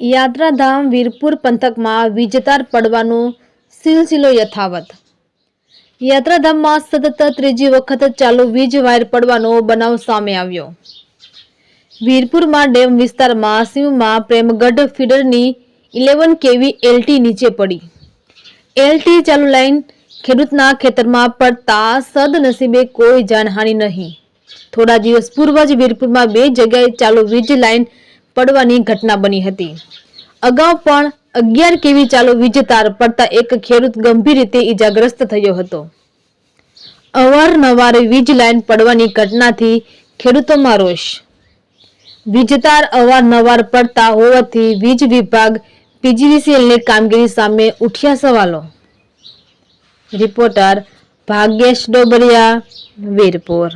યાત્રાધામ વીરપુર પંથકમાં વીજતાર પડવાનો સિલસિલો યથાવત। યાત્રાધામમાં સતત ત્રીજી વખત ચાલુ વીજ વાયર પડવાનો બનાવ સામે આવ્યો। વીરપુરમાં ડેમ વિસ્તારમાં સીમમાં પ્રેમગઢ ફીડરની 11 kV એલટી નીચે પડી। એલટી ચાલુ લાઈન ખેડૂતના ખેતરમાં પડતા સદનસીબે કોઈ જાનહાનિ નહીં। થોડા દિવસ પૂર્વ જ વીરપુરમાં 2 જગ્યાએ ચાલુ વીજ લાઈન પડવાની ઘટના બની હતી। અગાઉ પણ 11 kV ચાલુ વીજ તાર પડતા એક ખેડૂત ગંભીર રીતે ઈજાગ્રસ્ત થયો હતો। અવારનવાર વીજ લાઈન પડવાની ઘટનાથી ખેડૂતોમાં રોષ। વીજ તાર અવારનવાર પડતા હોવાથી વીજ વિભાગ પીજીવીસીએલની કામગીરી સામે ઉઠ્યા સવાલો। રિપોર્ટર ભાગ્યેશ ડોબરિયા, વીરપુર।